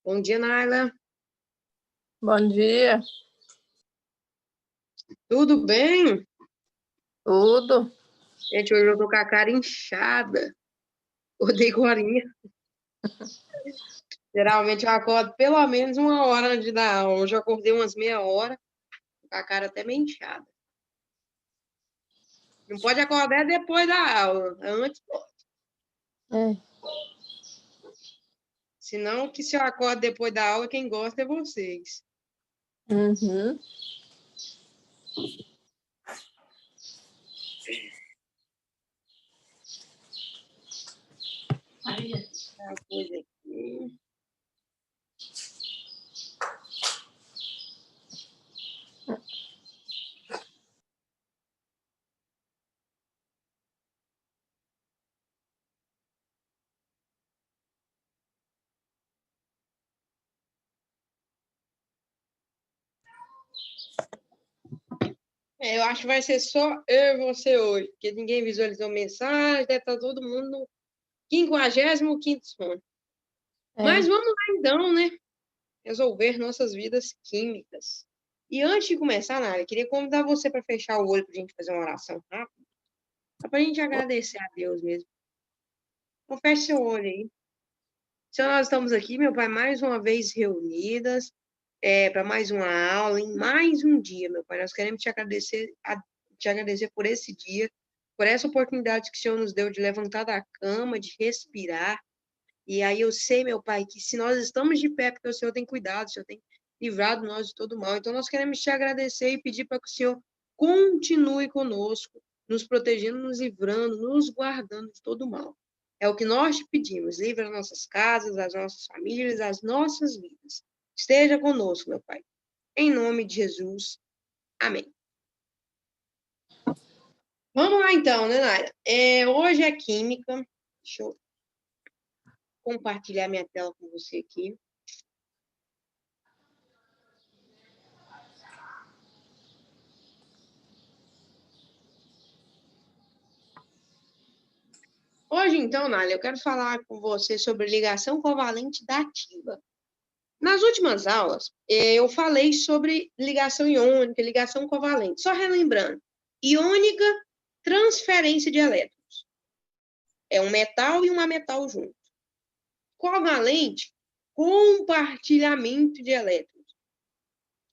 Bom dia, Naila. Bom dia, Tudo bem? tudo. Gente, hoje eu tô com a cara inchada. Acordei agorinha. Geralmente eu acordo pelo menos uma hora antes da aula. Hoje eu acordei umas meia hora, com a cara até meio inchada. Não pode acordar depois da aula. Antes pode. É. Senão, que se eu acordo depois da aula, quem gosta é vocês. Uhum. Tá, coisa aqui. Eu acho que vai ser só eu e você hoje, porque ninguém visualizou mensagem, deve estar todo mundo no 55º sono. Mas vamos lá então, né? Resolver nossas vidas químicas. E antes de começar, Nara, eu queria convidar você para fechar o olho para a gente fazer uma oração rápida, só para a gente agradecer a Deus mesmo. Então, feche seu olho aí. Senhor, nós estamos aqui, meu Pai, mais uma vez reunidas, para mais uma aula, em mais um dia, meu Pai. Nós queremos te agradecer por esse dia, por essa oportunidade que o Senhor nos deu de levantar da cama, de respirar. E aí eu sei, meu Pai, que se nós estamos de pé, porque o Senhor tem cuidado, o Senhor tem livrado nós de todo mal. Então nós queremos te agradecer e pedir para que o Senhor continue conosco, nos protegendo, nos livrando, nos guardando de todo mal. É o que nós te pedimos. Livra as nossas casas, as nossas famílias, as nossas vidas. Esteja conosco, meu Pai. Em nome de Jesus. Amém. Vamos lá então, né, Naira? Hoje é química. Deixa eu compartilhar minha tela com você aqui. Hoje, então, Nália, eu quero falar com você sobre ligação covalente dativa. Nas últimas aulas, eu falei sobre ligação iônica, ligação covalente. Só relembrando, iônica, transferência de elétrons. É um metal e uma metal junto. Covalente, compartilhamento de elétrons.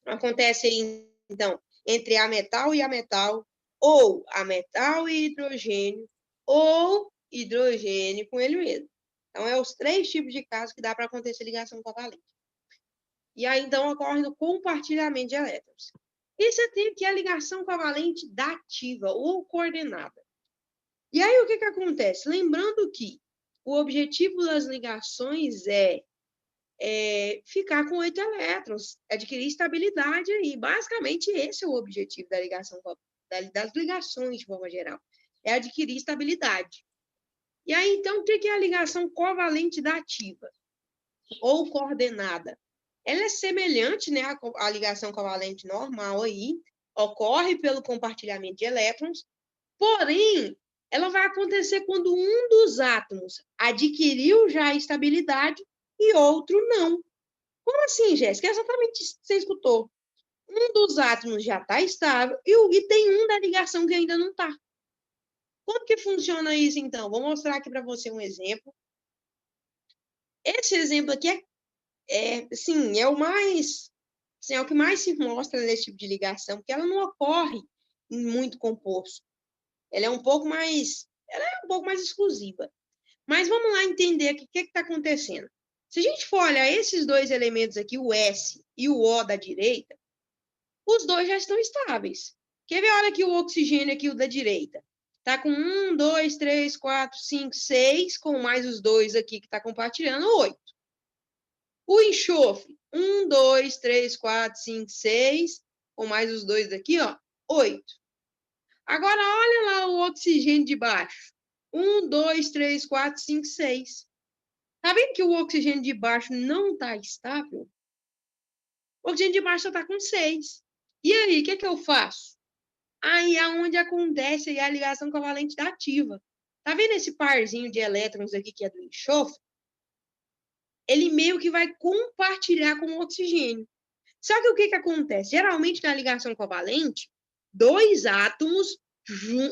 Acontece aí, então, entre a metal e a metal, ou a metal e hidrogênio, ou hidrogênio com ele mesmo. Então, é os 3 tipos de casos que dá para acontecer ligação covalente. E aí, então, ocorre o compartilhamento de elétrons. E você tem aqui a ligação covalente dativa ou coordenada. E aí, o que acontece? Lembrando que o objetivo das ligações é ficar com 8 elétrons, adquirir estabilidade aí. Basicamente, esse é o objetivo da ligação, das ligações de forma geral, é adquirir estabilidade. E aí, então, o que é a ligação covalente dativa ou coordenada? Ela é semelhante, né, à ligação covalente normal aí, ocorre pelo compartilhamento de elétrons, porém, ela vai acontecer quando um dos átomos adquiriu já a estabilidade e outro não. Como assim, Jéssica? Exatamente isso que você escutou. Um dos átomos já está estável e tem um da ligação que ainda não está. Como que funciona isso, então? Vou mostrar aqui para você um exemplo. Esse exemplo aqui é o mais, é o que mais se mostra nesse tipo de ligação, porque ela não ocorre em muito composto. Ela é um pouco mais exclusiva. Mas vamos lá entender o que está acontecendo. Se a gente for olhar esses 2 elementos aqui, o S e o O da direita, os 2 já estão estáveis. Quer ver? Olha aqui o oxigênio aqui, o da direita. Está com 1, 2, 3, 4, 5, 6, com mais os 2 aqui que está compartilhando, 8. O enxofre, 1, 2, 3, 4, 5, 6, com mais os 2 aqui, ó, 8. Agora, olha lá o oxigênio de baixo. 1, 2, 3, 4, 5, 6. Tá vendo que o oxigênio de baixo não está estável? O oxigênio de baixo só está com 6. E aí, o que eu faço? Aí é onde acontece aí a ligação covalente dativa. Tá vendo esse parzinho de elétrons aqui que é do enxofre? ele meio que vai compartilhar com o oxigênio. Só que o que acontece? Geralmente, na ligação covalente, dois átomos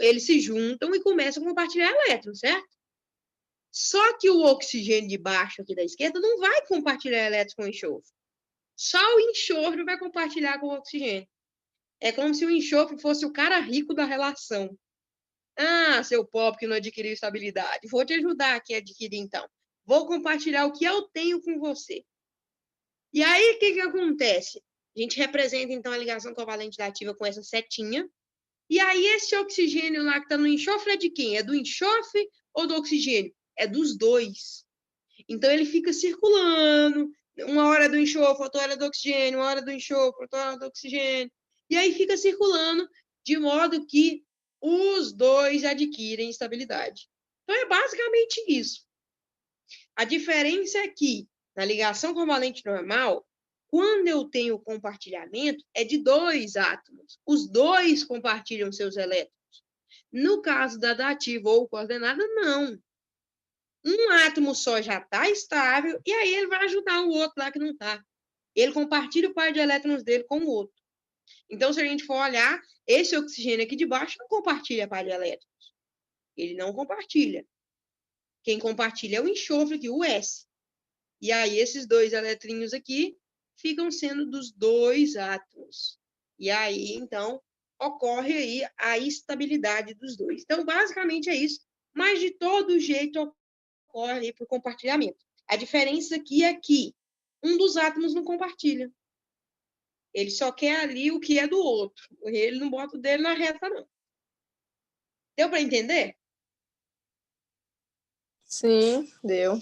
eles se juntam e começam a compartilhar elétrons, certo? Só que o oxigênio de baixo aqui da esquerda não vai compartilhar elétrons com o enxofre. Só o enxofre vai compartilhar com o oxigênio. É como se o enxofre fosse o cara rico da relação. Ah, seu pobre que não adquiriu estabilidade. Vou te ajudar aqui a adquirir, então. Vou compartilhar o que eu tenho com você. E aí, o que acontece? A gente representa, então, a ligação covalente da ativa com essa setinha. E aí, esse oxigênio lá que está no enxofre é de quem? É do enxofre ou do oxigênio? É dos dois. Então, ele fica circulando. Uma hora do enxofre, outra hora do oxigênio, uma hora do enxofre, outra hora do oxigênio. E aí, fica circulando de modo que os dois adquirem estabilidade. Então, é basicamente isso. A diferença é que, na ligação covalente normal, quando eu tenho compartilhamento, é de dois átomos. Os dois compartilham seus elétrons. No caso da dativa ou coordenada, não. Um átomo só já está estável, e aí ele vai ajudar o outro lá que não está. Ele compartilha o par de elétrons dele com o outro. Então, se a gente for olhar, esse oxigênio aqui de baixo não compartilha par de elétrons. Ele não compartilha. Quem compartilha é o enxofre aqui, o S. E aí, esses dois eletrinhos aqui ficam sendo dos dois átomos. E aí, então, ocorre aí a estabilidade dos dois. Então, basicamente é isso. Mas, de todo jeito, ocorre aí por compartilhamento. A diferença aqui é que um dos átomos não compartilha. Ele só quer ali o que é do outro. Ele não bota o dele na reta, não. Deu para entender? Sim, deu.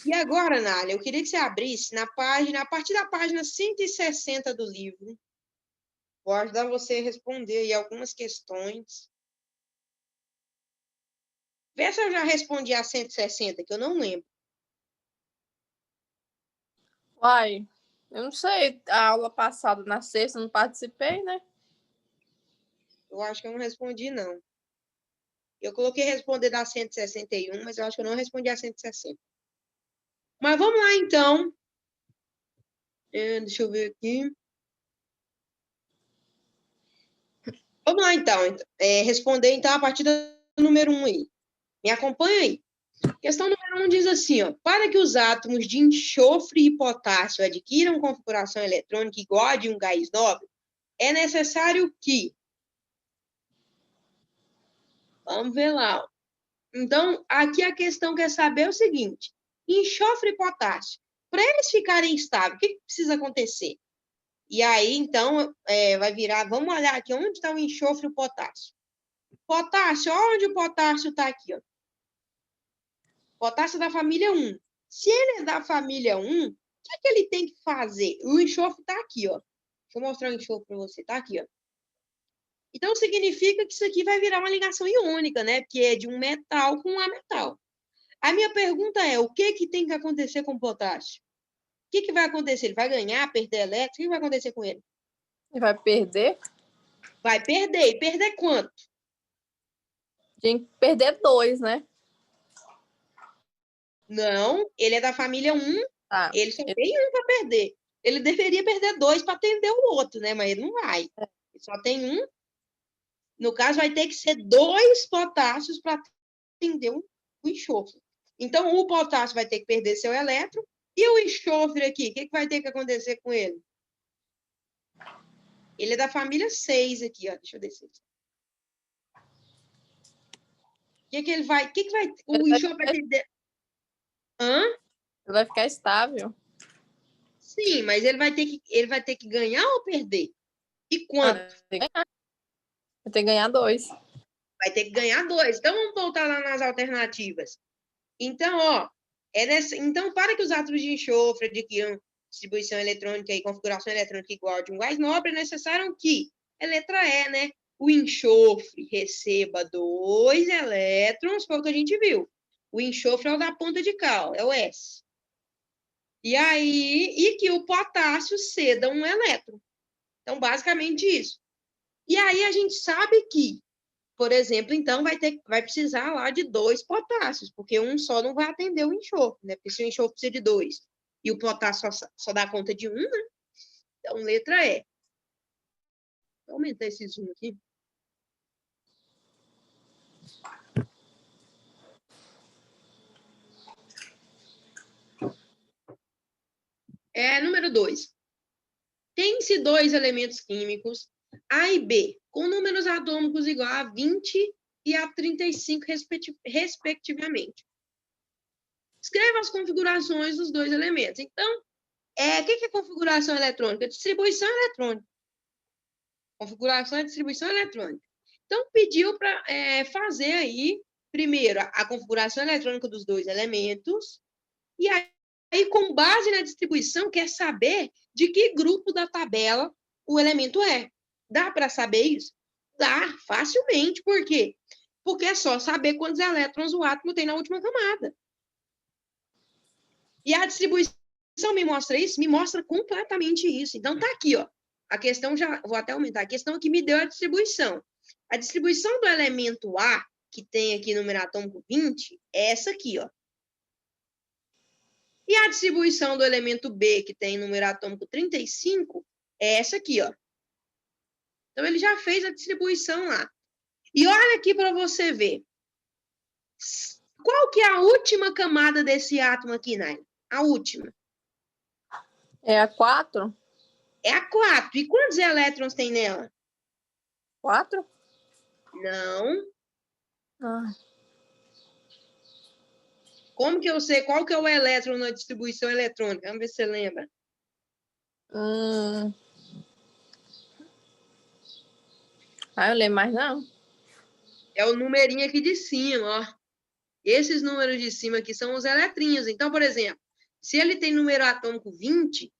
E agora, Nália, eu queria que você abrisse na página, a partir da página 160 do livro. Vou ajudar você a responder aí algumas questões. Vê se eu já respondi a 160, que eu não lembro. Uai, eu não sei. A aula passada, na sexta, não participei, né? Eu acho que eu não respondi, não. Eu coloquei responder da 161, mas eu acho que eu não respondi a 160. Mas vamos lá, então. Deixa eu ver aqui. Vamos lá, então. Responder, então, a partir do número 1 aí. Me acompanha aí. Questão número 1 diz assim, ó. Para que os átomos de enxofre e potássio adquiram configuração eletrônica igual a de um gás nobre, é necessário que... Vamos ver lá. Então, aqui a questão quer saber o seguinte. Enxofre e potássio. Para eles ficarem estáveis, o que precisa acontecer? E aí, então, vai virar... Vamos olhar aqui onde está o enxofre e o potássio. Potássio, onde o potássio está aqui, ó. Potássio da família 1. Se ele é da família 1, o que ele tem que fazer? O enxofre está aqui, ó. Deixa eu mostrar o enxofre para você. Está aqui, ó. Então, significa que isso aqui vai virar uma ligação iônica, né? Que é de um metal com um ametal. A minha pergunta é, o que tem que acontecer com o potássio? O que vai acontecer? Ele vai ganhar, perder elétron? O que vai acontecer com ele? Ele vai perder? Vai perder. E perder quanto? Tem que perder 2, né? Não, ele é da família 1, Tá. ele só tem um para perder. Ele deveria perder 2 para atender o outro, né? Mas ele não vai. Ele só tem um. No caso, vai ter que ser 2 potássios para atender o enxofre. Então, o potássio vai ter que perder seu elétron. E o enxofre aqui, o que vai ter que acontecer com ele? Ele é da família 6 aqui, ó. Deixa eu descer. O que ele vai... O enxofre vai ter... Hã? Ele vai ficar estável. Sim, mas ele vai ter que ganhar ou perder? E quanto? Vai ter que ganhar 2. Vai ter que ganhar 2. Então, vamos voltar lá nas alternativas. Então, ó, então, para que os átomos de enxofre adquiram distribuição eletrônica e configuração eletrônica igual a de um gás nobre, é necessário que, a letra E, né? O enxofre receba 2 elétrons, foi o que a gente viu. O enxofre é o da ponta de cal, é o S. E aí, e que o potássio ceda um elétron. Então, basicamente isso. E aí, a gente sabe que, por exemplo, então, vai precisar lá de 2 potássios, porque um só não vai atender o enxofre, né? Porque se o enxofre precisa de 2 E o potássio só dá conta de um, né? Então, letra E. Vou aumentar esse zoom aqui. Número 2. Tem-se dois elementos químicos, A e B, com números atômicos igual a 20 e a 35, respectivamente. Escreva as configurações dos dois elementos. Então, o que é configuração eletrônica? Distribuição eletrônica. Configuração é distribuição eletrônica. Então, pediu para fazer aí, primeiro, a configuração eletrônica dos dois elementos, e aí, com base na distribuição, quer saber de que grupo da tabela o elemento é. Dá para saber isso? Dá, facilmente. Por quê? Porque é só saber quantos elétrons o átomo tem na última camada. E a distribuição me mostra isso? Me mostra completamente isso. Então, tá aqui, ó. A questão já... Vou até aumentar. A questão que me deu a distribuição. A distribuição do elemento A, que tem aqui número atômico 20, é essa aqui, ó. E a distribuição do elemento B, que tem número atômico 35, é essa aqui, ó. Então, ele já fez a distribuição lá. E olha aqui para você ver. Qual que é a última camada desse átomo aqui, Naila? A última. É a 4? É a 4. E quantos elétrons tem nela? 4? Não. Ah. Como que eu sei qual que é o elétron na distribuição eletrônica? Vamos ver se você lembra. Eu lembro mais não. É o numerinho aqui de cima, ó. Esses números de cima aqui são os eletrinhos. Então, por exemplo, se ele tem número atômico 20, o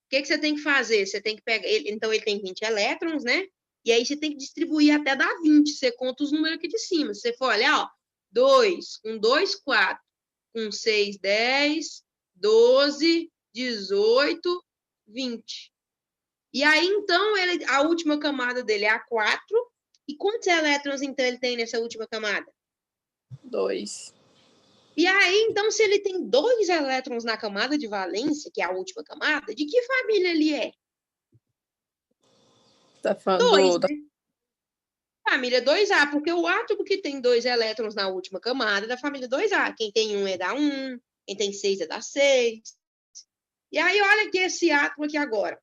que você tem que fazer? Você tem que pegar... Então, ele tem 20 elétrons, né? E aí, você tem que distribuir até dar 20. Você conta os números aqui de cima. Se você for olhar, ó. 2, com 2, 4. Com 6, 10. 12, 18, 20. E aí, então, a última camada dele é a 4. E quantos elétrons, então, ele tem nessa última camada? 2. E aí, então, se ele tem 2 elétrons na camada de valência, que é a última camada, de que família ele é? Tá falando 2, né? Família 2A, porque o átomo que tem 2 elétrons na última camada é da família 2A. Quem tem 1 é da 1, quem tem 6 é da 6. E aí, olha aqui esse átomo aqui agora.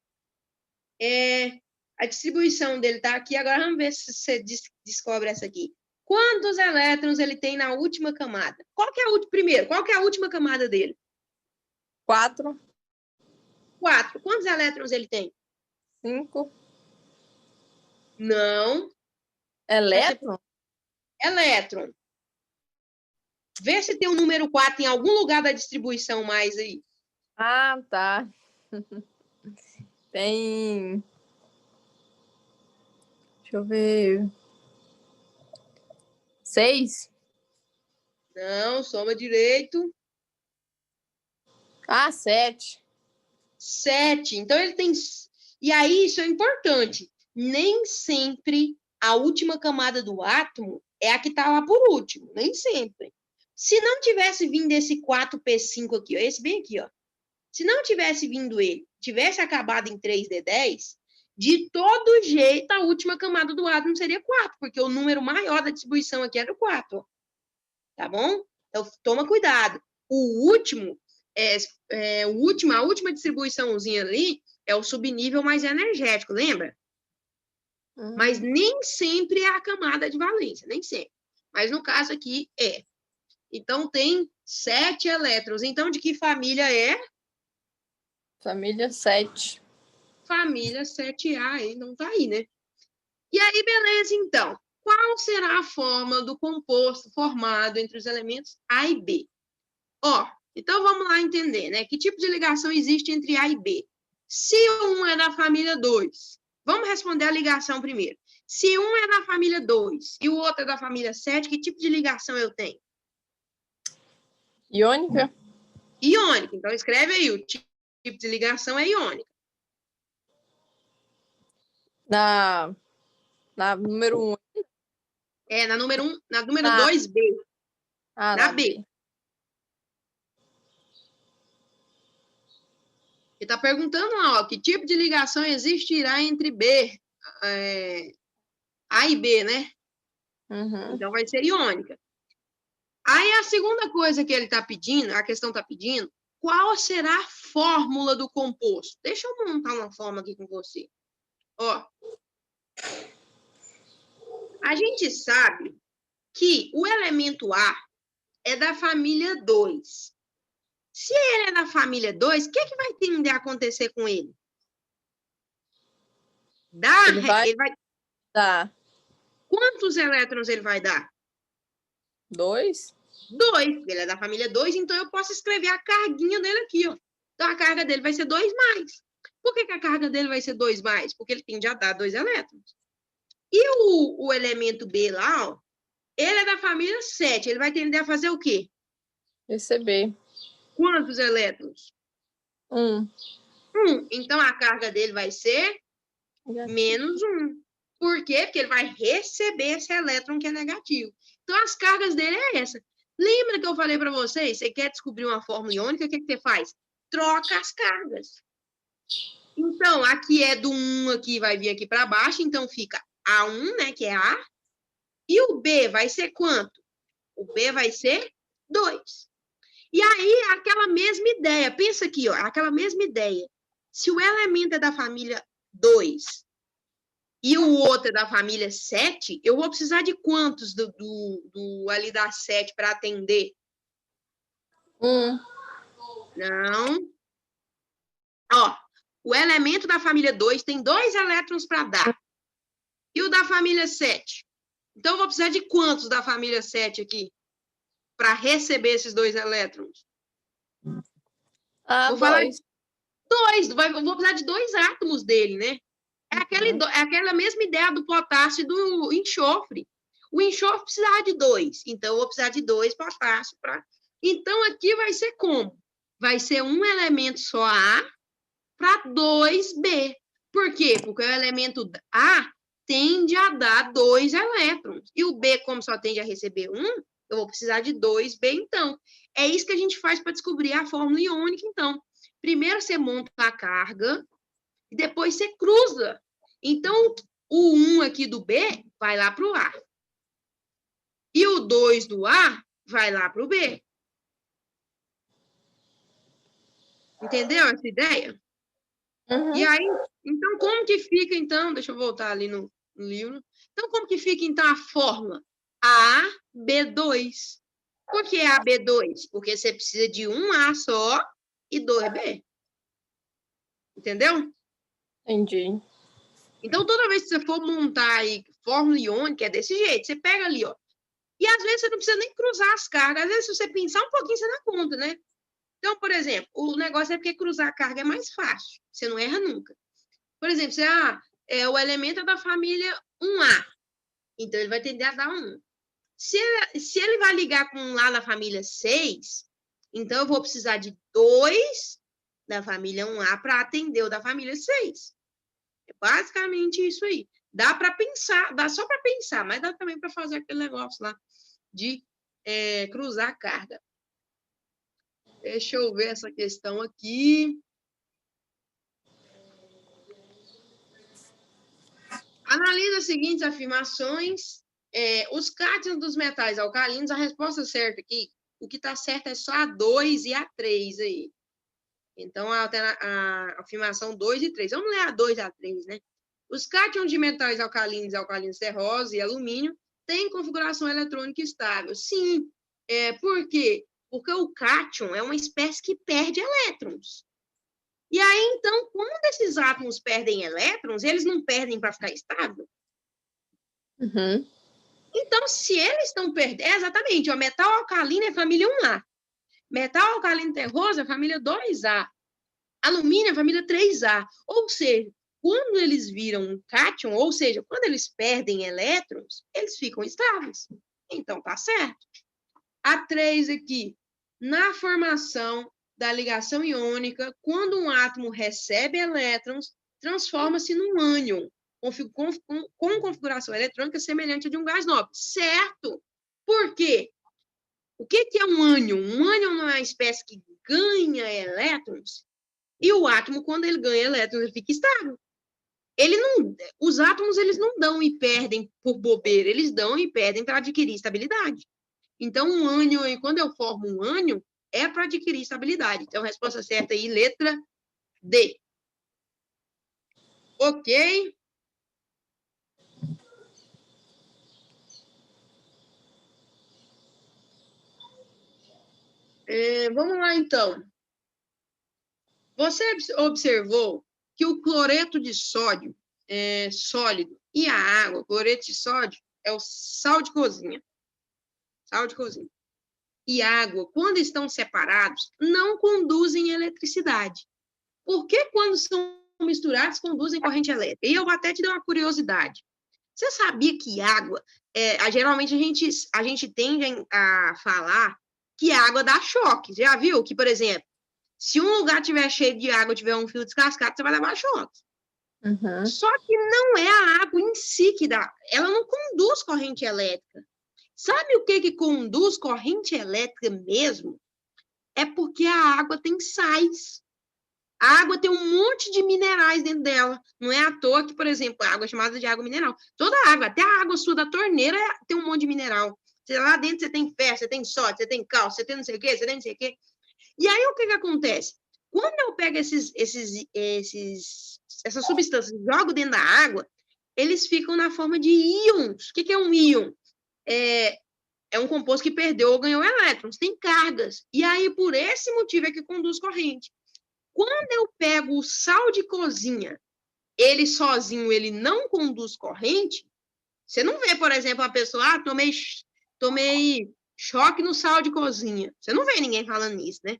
A distribuição dele tá aqui. Agora, vamos ver se você descobre essa aqui. Quantos elétrons ele tem na última camada? Primeiro, qual que é a última camada dele? 4. 4. Quantos elétrons ele tem? 5. Não. Elétron? Elétron. Vê se tem o número 4 em algum lugar da distribuição mais aí. Ah, tá. Tem... Deixa eu ver... 6? Não, soma direito. 7. 7. Então, ele tem... E aí, isso é importante. Nem sempre a última camada do átomo é a que está lá por último. Nem sempre. Se não tivesse vindo esse 4p5 aqui, ó, esse bem aqui, ó. Se não tivesse vindo ele, tivesse acabado em 3d10, de todo jeito, a última camada do átomo seria 4, porque o número maior da distribuição aqui era o 4. Ó. Tá bom? Então, toma cuidado. A última distribuiçãozinha ali é o subnível mais energético, lembra? Mas nem sempre é a camada de valência, nem sempre. Mas no caso aqui é. Então, tem 7 elétrons. Então, de que família é? Família 7. Família 7A, aí não tá aí, né? E aí, beleza, então. Qual será a forma do composto formado entre os elementos A e B? Ó, então vamos lá entender, né? Que tipo de ligação existe entre A e B? Se um é da família 2, vamos responder a ligação primeiro. Se um é da família 2 e o outro é da família 7, que tipo de ligação eu tenho? Iônica? Iônica. Então, escreve aí, o tipo de ligação é iônica. Na número 1. Na número 1, na número 2B. Na B. Ele está perguntando lá, ó, que tipo de ligação existirá entre B, A e B, né? Uhum. Então, vai ser iônica. Aí, a segunda coisa que ele está pedindo, a questão está pedindo, qual será a fórmula do composto? Deixa eu montar uma fórmula aqui com você. Ó, a gente sabe que o elemento A é da família 2. Se ele é da família 2, o que vai tender a acontecer com ele? Ele vai dar Quantos elétrons ele vai dar? 2. 2. Ele é da família 2, então eu posso escrever a carguinha dele aqui, ó. Então, a carga dele vai ser 2 mais. Por que a carga dele vai ser 2 mais? Porque ele tende a dar 2 elétrons. E o elemento B lá, ó, ele é da família 7. Ele vai tender a fazer o quê? Receber. Quantos elétrons? 1. 1. Então, a carga dele vai ser menos 1. Por quê? Porque ele vai receber esse elétron que é negativo. Então, as cargas dele é essa. Lembra que eu falei para vocês? Você quer descobrir uma fórmula iônica, o que você faz? Troca as cargas. Então, aqui é do 1, aqui vai vir aqui para baixo, então fica A1, né, que é A. E o B vai ser quanto? O B vai ser 2. E aí, aquela mesma ideia, pensa aqui, ó, aquela mesma ideia. Se o elemento é da família 2 e o outro é da família 7, eu vou precisar de quantos ali da 7 para atender? 1. Não. Ó, o elemento da família 2 tem 2 elétrons para dar. E o da família 7? Então, eu vou precisar de quantos da família 7 aqui? Para receber esses 2 elétrons? Vou falar 2. 2. Vou precisar de 2 átomos dele, né? É aquela mesma ideia do potássio e do enxofre. O enxofre precisava de 2. Então, eu vou precisar de 2 potássio. Então, aqui vai ser como? Vai ser um elemento só A para 2 B. Por quê? Porque o elemento A tende a dar 2 elétrons. E o B, como só tende a receber 1, eu vou precisar de 2 B, então. É isso que a gente faz para descobrir a fórmula iônica, então. Primeiro você monta a carga e depois você cruza. Então, o 1 aqui do B vai lá para o A. E o 2 do A vai lá para o B. Entendeu essa ideia? Uhum. E aí, então, como que fica, então? Deixa eu voltar ali no livro. Então, como que fica, então, a fórmula? AB2. Por que AB2? Porque você precisa de um A só e 2 B. Entendeu? Entendi. Então, toda vez que você for montar aí fórmula iônica, é desse jeito. Você pega ali, ó. E, às vezes, você não precisa nem cruzar as cargas. Às vezes, se você pensar um pouquinho, você dá conta, né? Então, por exemplo, o negócio é porque cruzar a carga é mais fácil. Você não erra nunca. Por exemplo, você, o elemento é da família 1A. Então, ele vai tender a dar 1. Se ele vai ligar com um lá da família 6, então eu vou precisar de 2 da família 1A para atender o da família 6. É basicamente isso aí. Dá para pensar, dá só para pensar, mas dá também para fazer aquele negócio lá de cruzar a carga. Deixa eu ver essa questão aqui. Analisa as seguintes afirmações. Os cátions dos metais alcalinos, a resposta certa aqui, o que está certo é só a 2 e a 3 aí. Então, a afirmação 2 e 3. Vamos ler a 2 e a 3, né? Os cátions de metais alcalinos terrosos e alumínio têm configuração eletrônica estável. Sim. Por quê? Porque o cátion é uma espécie que perde elétrons. E aí, então, quando esses átomos perdem elétrons, eles não perdem para ficar estável? Uhum. Então, se eles estão perdendo... exatamente, o metal alcalino é família 1A. Metal alcalino terroso é família 2A. Alumínio é família 3A. Ou seja, quando eles viram um cátion, ou seja, quando eles perdem elétrons, eles ficam estáveis. Então, tá certo. A 3 aqui, na formação da ligação iônica, quando um átomo recebe elétrons, transforma-se num ânion, com configuração eletrônica semelhante a de um gás nobre. Certo? Por quê? O que é um ânion? Um ânion não é uma espécie que ganha elétrons? E o átomo, quando ele ganha elétrons, ele fica estável. Os átomos, eles não dão e perdem por bobeira, eles dão e perdem para adquirir estabilidade. Então, um ânion, quando eu formo um ânion, é para adquirir estabilidade. Então, a resposta certa aí, letra D. Ok? Vamos lá, então. Você observou que o cloreto de sódio é sólido e a água, o cloreto de sódio, é o sal de cozinha. Sal de cozinha. E água, quando estão separados, não conduzem eletricidade. Por que, quando são misturados, conduzem corrente elétrica? E eu vou até te dar uma curiosidade. Você sabia que água, geralmente a gente tende a falar que água dá choque. Já viu que, por exemplo, se um lugar tiver cheio de água, tiver um fio descascado, você vai levar choque. Uhum. Só que não é a água em si que dá. Ela não conduz corrente elétrica. Sabe o que conduz corrente elétrica mesmo? É porque a água tem sais. A água tem um monte de minerais dentro dela. Não é à toa que, por exemplo, a água é chamada de água mineral. Toda a água, até a água sua da torneira, tem um monte de mineral. Lá dentro você tem ferro, você tem sódio, você tem cálcio, você tem não sei o quê, você tem não sei o quê. E aí, o que acontece? Quando eu pego essas substâncias e jogo dentro da água, eles ficam na forma de íons. O que é um íon? É um composto que perdeu ou ganhou elétrons, tem cargas. E aí, por esse motivo, é que conduz corrente. Quando eu pego o sal de cozinha, ele sozinho, ele não conduz corrente, você não vê, por exemplo, a pessoa, tomei choque no sal de cozinha. Você não vê ninguém falando isso, né?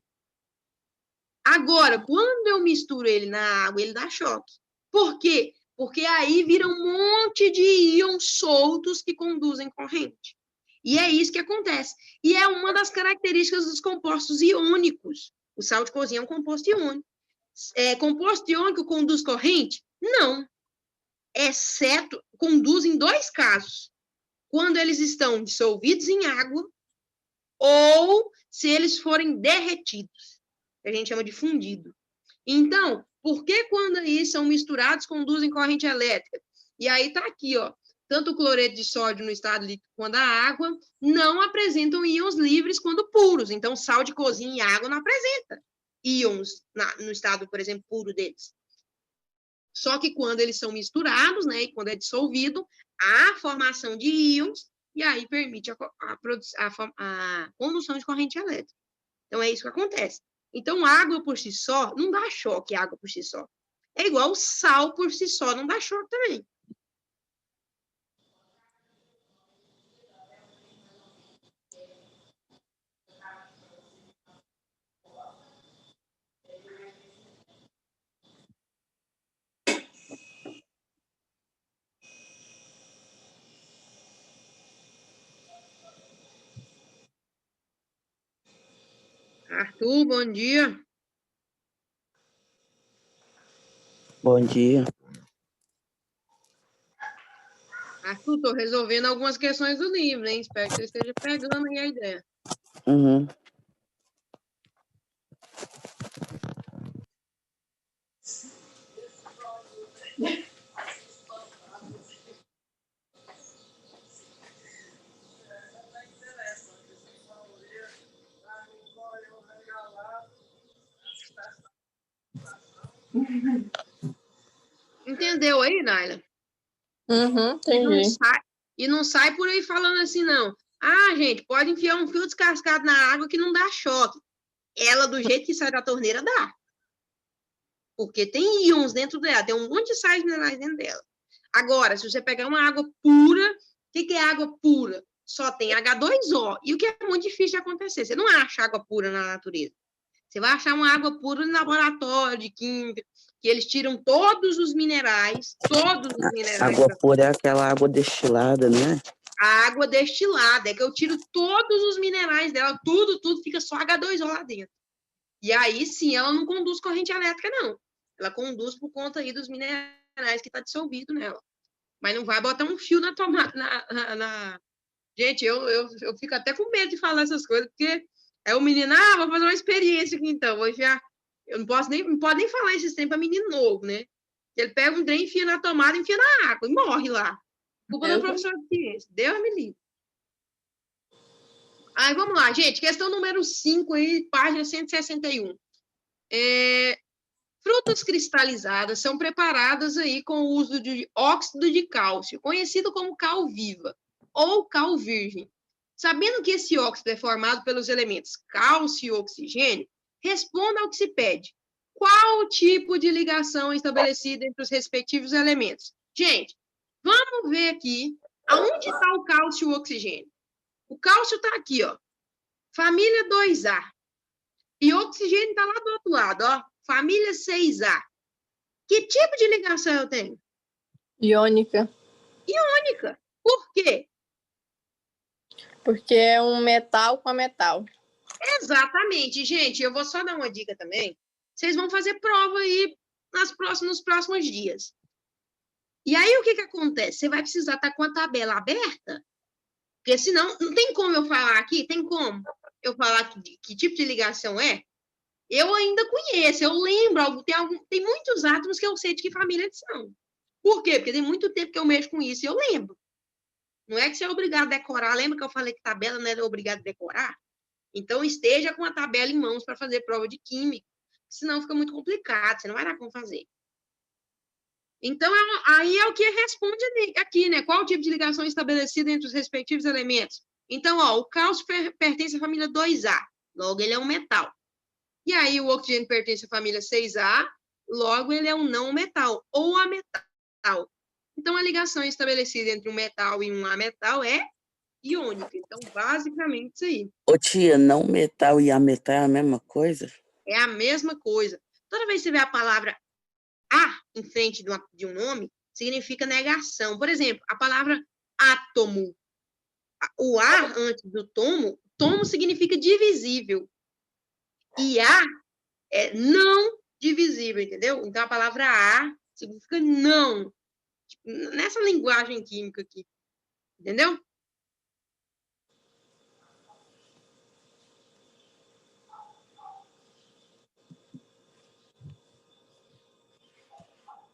Agora, quando eu misturo ele na água, ele dá choque. Por quê? Porque aí vira um monte de íons soltos que conduzem corrente. E é isso que acontece. E é uma das características dos compostos iônicos. O sal de cozinha é um composto iônico. Composto iônico conduz corrente? Não. Exceto, conduz em 2 casos. Quando eles estão dissolvidos em água ou se eles forem derretidos, que a gente chama de fundido. Então, por que quando eles são misturados conduzem corrente elétrica? E aí está aqui, ó, tanto o cloreto de sódio no estado líquido quanto a água não apresentam íons livres quando puros. Então, sal de cozinha e água não apresenta íons no estado, por exemplo, puro deles. Só que quando eles são misturados, né, e quando é dissolvido, há formação de íons e aí permite a condução de corrente elétrica. Então, é isso que acontece. Então, água por si só não dá choque, água por si só. É igual o sal por si só, não dá choque também. Arthur, bom dia. Bom dia. Arthur, estou resolvendo algumas questões do livro, hein? Espero que você esteja pegando aí a ideia. Uhum. Entendeu aí, Naila? Uhum, entendi. E não sai por aí falando assim, não. Ah, gente, pode enfiar um fio descascado na água que não dá choque. Ela, do jeito que sai da torneira, dá. Porque tem íons dentro dela, tem um monte de sais minerais dentro dela. Agora, se você pegar uma água pura, o que é água pura? Só tem H2O. E o que é muito difícil de acontecer? Você não acha água pura na natureza. Você vai achar uma água pura no laboratório de química, que eles tiram todos os minerais. Água pura é aquela água destilada, né? A água destilada, é que eu tiro todos os minerais dela, tudo, fica só H2O lá dentro. E aí, sim, ela não conduz corrente elétrica, não. Ela conduz por conta aí dos minerais que está dissolvido nela. Mas não vai botar um fio na tomada. Gente, eu fico até com medo de falar essas coisas, porque é o menino, vou fazer uma experiência aqui então, vou enfiar Eu não pode nem falar esses trem para menino novo, né? Ele pega um trem, enfia na tomada, enfia na água e morre lá. Culpa do professor de ciência. Deus me livre. Aí, vamos lá, gente. Questão número 5, aí, página 161. Frutas cristalizadas são preparadas aí com o uso de óxido de cálcio, conhecido como cal viva ou cal virgem. Sabendo que esse óxido é formado pelos elementos cálcio e oxigênio, responda ao que se pede. Qual o tipo de ligação estabelecida entre os respectivos elementos? Gente, vamos ver aqui aonde está o cálcio e o oxigênio. O cálcio está aqui, ó. Família 2A. E o oxigênio está lá do outro lado, ó. Família 6A. Que tipo de ligação eu tenho? Iônica. Iônica. Por quê? Porque é um metal com a metal. Exatamente, gente. Eu vou só dar uma dica também. Vocês vão fazer prova aí nos próximos dias. E aí, o que acontece? Você vai precisar estar com a tabela aberta, porque senão, não tem como eu falar aqui, tem como eu falar que tipo de ligação é? Eu ainda conheço, eu lembro, tem muitos átomos que eu sei de que família eles são. Por quê? Porque tem muito tempo que eu mexo com isso e eu lembro. Não é que você é obrigado a decorar. Lembra que eu falei que tabela não era obrigado a decorar? Então, esteja com a tabela em mãos para fazer prova de química, senão fica muito complicado, você não vai dar como fazer. Então, aí é o que responde aqui, né? Qual o tipo de ligação estabelecida entre os respectivos elementos? Então, ó, o cálcio pertence à família 2A, logo ele é um metal. E aí o oxigênio pertence à família 6A, logo ele é um não metal, ou ametal. Então, a ligação estabelecida entre um metal e um ametal é iônica. Então, basicamente isso aí. Ô tia, não metal e ametal é a mesma coisa? É a mesma coisa. Toda vez que você vê a palavra A em frente de um nome, significa negação. Por exemplo, a palavra átomo. O A antes do tomo significa divisível. E A é não divisível, entendeu? Então, a palavra A significa não. Nessa linguagem química aqui. Entendeu?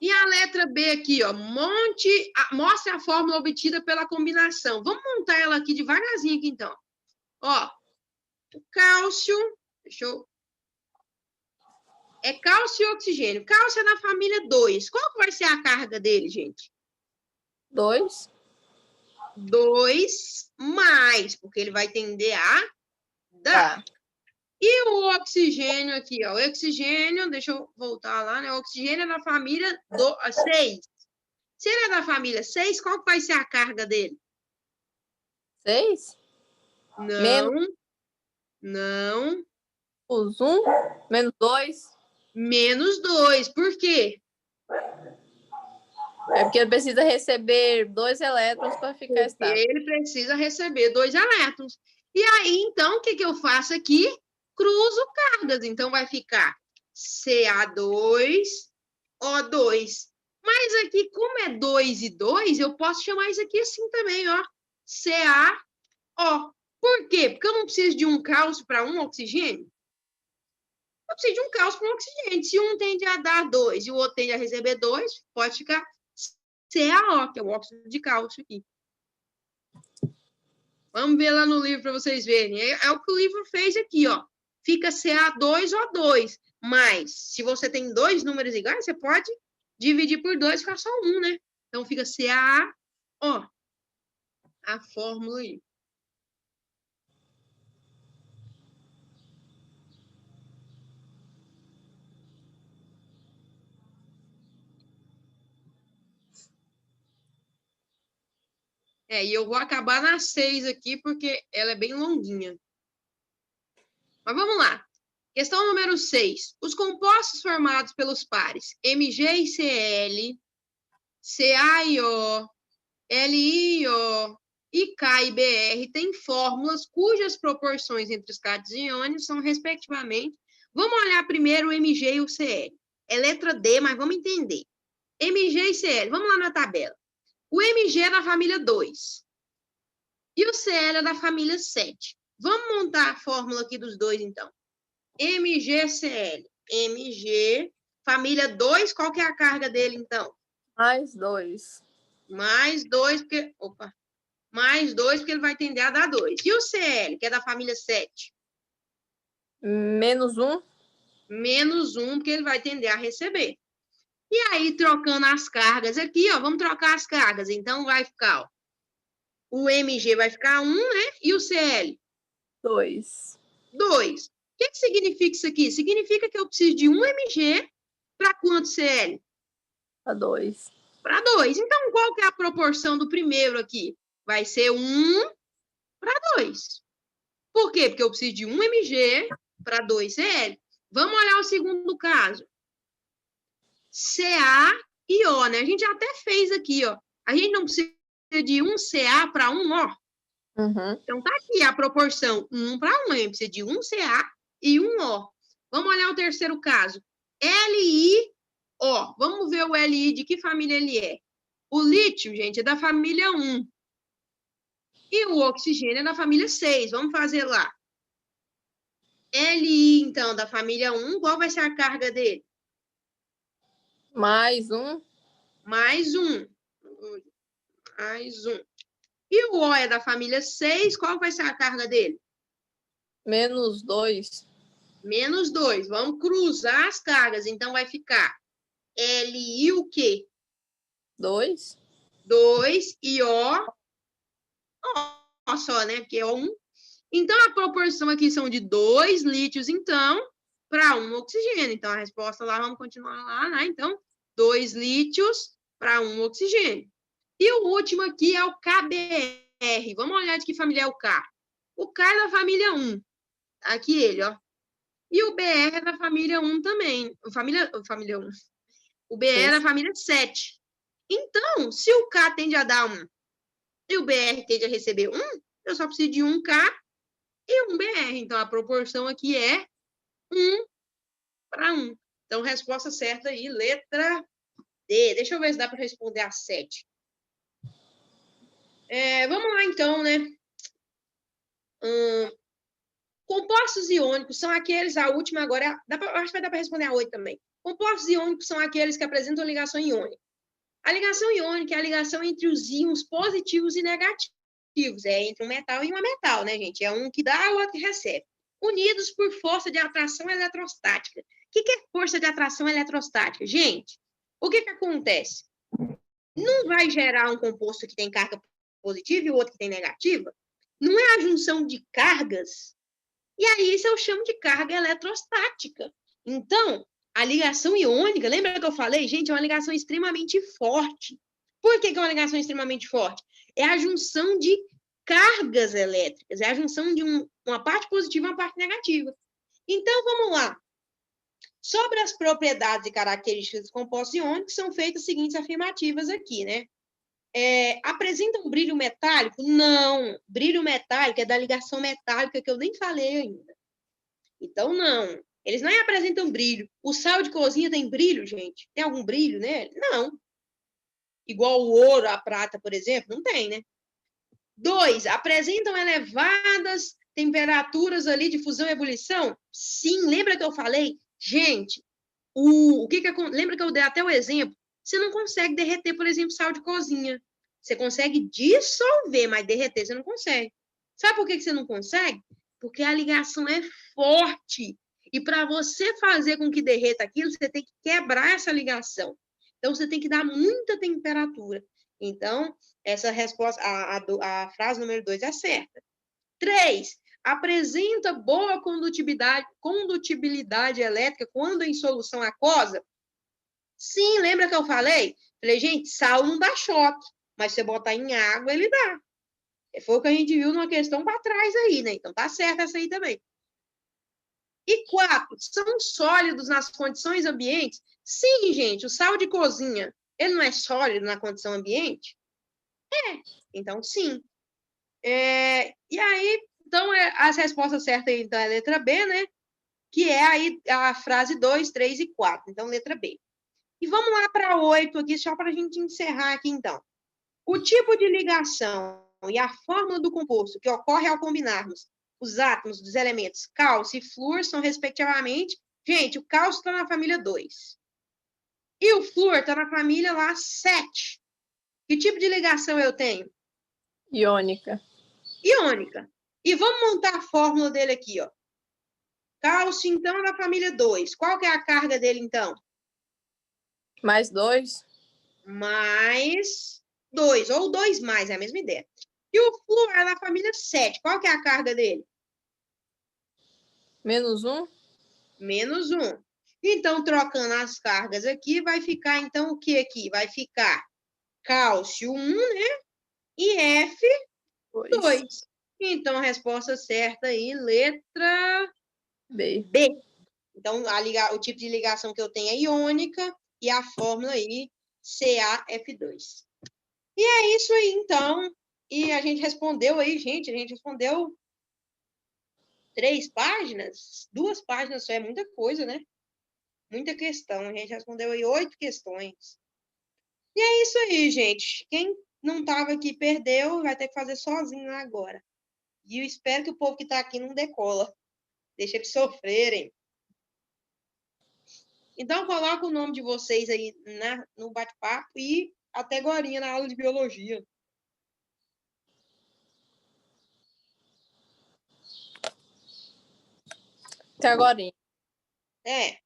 E a letra B aqui, ó, mostre a fórmula obtida pela combinação. Vamos montar ela aqui devagarzinho aqui, então. Ó, o cálcio, é cálcio e oxigênio. Cálcio é da família 2. Qual que vai ser a carga dele, gente? 2. 2 mais, porque ele vai tender a dar. E o oxigênio aqui, ó. O oxigênio, deixa eu voltar lá, né? O oxigênio é da família 6. Se ele é da família 6, qual que vai ser a carga dele? 6? Não. Os 1, menos 2. Menos 2. Por quê? É porque ele precisa receber 2 elétrons para ficar estável. Ele precisa receber 2 elétrons. E aí, então, o que eu faço aqui? Cruzo cargas. Então, vai ficar Ca2, O2. Mas aqui, como é 2 e 2, eu posso chamar isso aqui assim também, ó. CaO. Por quê? Porque eu não preciso de um cálcio para um oxigênio. Eu preciso de um cálcio para um oxigênio. Se um tende a dar 2 e o outro tende a receber 2, pode ficar CaO, que é o óxido de cálcio aqui. Vamos ver lá no livro para vocês verem. É o que o livro fez aqui, ó. Fica Ca2O2. Mas, se você tem 2 números iguais, você pode dividir por 2 e ficar só um, né? Então, fica CaO. A fórmula aí. E eu vou acabar na 6 aqui, porque ela é bem longuinha. Mas vamos lá. Questão número 6. Os compostos formados pelos pares Mg e Cl, Ca e O, Li e O e K e Br têm fórmulas cujas proporções entre os cátions e íons são, respectivamente... Vamos olhar primeiro o Mg e o Cl. É letra D, mas vamos entender. Mg e Cl. Vamos lá na tabela. O Mg é da família 2. E o Cl é da família 7. Vamos montar a fórmula aqui dos dois, então. MgCl. Mg. Família 2, qual que é a carga dele, então? Mais 2. Mais 2, porque... Opa. Mais 2, porque ele vai tender a dar 2. E o Cl, que é da família 7? Menos 1. Menos 1, porque ele vai tender a receber. E aí, trocando as cargas aqui, ó, vamos trocar as cargas. Então, vai ficar, ó, o Mg vai ficar 1, né? E o Cl? 2. 2. O que significa isso aqui? Significa que eu preciso de 1 Mg para quanto Cl? Para 2. Para 2. Então, qual que é a proporção do primeiro aqui? Vai ser 1 para 2. Por quê? Porque eu preciso de 1 Mg para 2 Cl. Vamos olhar o segundo caso. Ca e O, né? A gente até fez aqui, ó. A gente não precisa de 1 Ca para 1 O. Uhum. Então, tá aqui a proporção 1 para 1. A gente precisa de 1 Ca e 1 O. Vamos olhar o terceiro caso. LiO. Vamos ver o Li de que família ele é. O lítio, gente, é da família 1. E o oxigênio é da família 6. Vamos fazer lá. Li, então, da família 1, qual vai ser a carga dele? Mais 1. Mais 1. Mais 1. E o O é da família 6, qual vai ser a carga dele? Menos 2. Menos 2. Vamos cruzar as cargas. Então, vai ficar Li o quê? 2. 2 e O só, né? Porque é 1. Então, a proporção aqui são de 2 lítios, então, para 1 oxigênio. Então, a resposta lá, vamos continuar lá, né? Então, 2 lítios para 1 oxigênio. E o último aqui é o KBr. Vamos olhar de que família é o K. O K é da família 1. Aqui ele, ó. E o BR é da família 1 também. Família 1. O BR é da família 7. Então, se o K tende a dar 1 e o BR tende a receber 1, eu só preciso de 1K e 1 BR. Então, a proporção aqui é 1 para 1. Então, resposta certa aí, letra D. Deixa eu ver se dá para responder a 7. Vamos lá, então, né? Compostos iônicos são aqueles, a última agora, acho que vai dar para responder a 8 também. Compostos iônicos são aqueles que apresentam ligação iônica. A ligação iônica é a ligação entre os íons positivos e negativos. É entre um metal e uma metal, né, gente? É um que dá, o outro que recebe. Unidos por força de atração eletrostática. O que é força de atração eletrostática? Gente, o que acontece? Não vai gerar um composto que tem carga positiva e o outro que tem negativa? Não é a junção de cargas? E aí isso eu chamo de carga eletrostática. Então, a ligação iônica, lembra que eu falei? Gente, é uma ligação extremamente forte. Por que é uma ligação extremamente forte? É a junção de cargas elétricas, é a junção de uma parte positiva e uma parte negativa. Então, vamos lá. Sobre as propriedades e características dos compostos iônicos, são feitas as seguintes afirmativas aqui, né? Apresenta um brilho metálico? Não. Brilho metálico é da ligação metálica que eu nem falei ainda. Então, não. Eles não apresentam brilho. O sal de cozinha tem brilho, gente? Tem algum brilho nele? Não. Igual o ouro, a prata, por exemplo? Não tem, né? 2. Apresentam elevadas temperaturas ali de fusão e ebulição? Sim. Lembra que eu falei? Gente, lembra que eu dei até o exemplo? Você não consegue derreter, por exemplo, sal de cozinha. Você consegue dissolver, mas derreter você não consegue. Sabe por que você não consegue? Porque a ligação é forte. E para você fazer com que derreta aquilo, você tem que quebrar essa ligação. Então, você tem que dar muita temperatura. Então, essa resposta, a frase número 2 é certa. 3. Apresenta boa condutibilidade elétrica quando em solução aquosa? Sim, lembra que eu falei? Falei, gente, sal não dá choque, mas se você botar em água, ele dá. Foi o que a gente viu numa questão para trás aí, né? Então, tá certo essa aí também. E 4, são sólidos nas condições ambientes? Sim, gente, o sal de cozinha, ele não é sólido na condição ambiente? Então, sim. E aí, então, as respostas certas aí, então, é a letra B, né? Que é aí a frase 2, 3 e 4. Então, letra B. E vamos lá para 8 aqui, só para a gente encerrar aqui, então. O tipo de ligação e a fórmula do composto que ocorre ao combinarmos os átomos dos elementos cálcio e flúor são, respectivamente, Gente, o cálcio está na família 2. E o flúor está na família lá 7. Que tipo de ligação eu tenho? Iônica. Iônica. E vamos montar a fórmula dele aqui, ó. Cálcio, então, é da família 2. Qual que é a carga dele, então? Mais 2. Mais 2, ou 2 mais, é a mesma ideia. E o flúor é da família 7. Qual que é a carga dele? Menos 1. Menos 1. Então, trocando as cargas aqui, vai ficar, então, o que aqui? Vai ficar cálcio 1, né? E F, 2. Então, a resposta certa aí, letra B. B. Então, o tipo de ligação que eu tenho é iônica e a fórmula aí, CaF2. E é isso aí, então. E a gente respondeu aí, gente, a gente respondeu 3 páginas? 2 páginas só é muita coisa, né? Muita questão. A gente respondeu aí 8 questões. E é isso aí, gente. Quem não estava aqui perdeu, vai ter que fazer sozinho agora. E eu espero que o povo que está aqui não decola. Deixa eles sofrerem. Então, coloca o nome de vocês aí no bate-papo e até agorinha na aula de biologia. Até agorinha. É.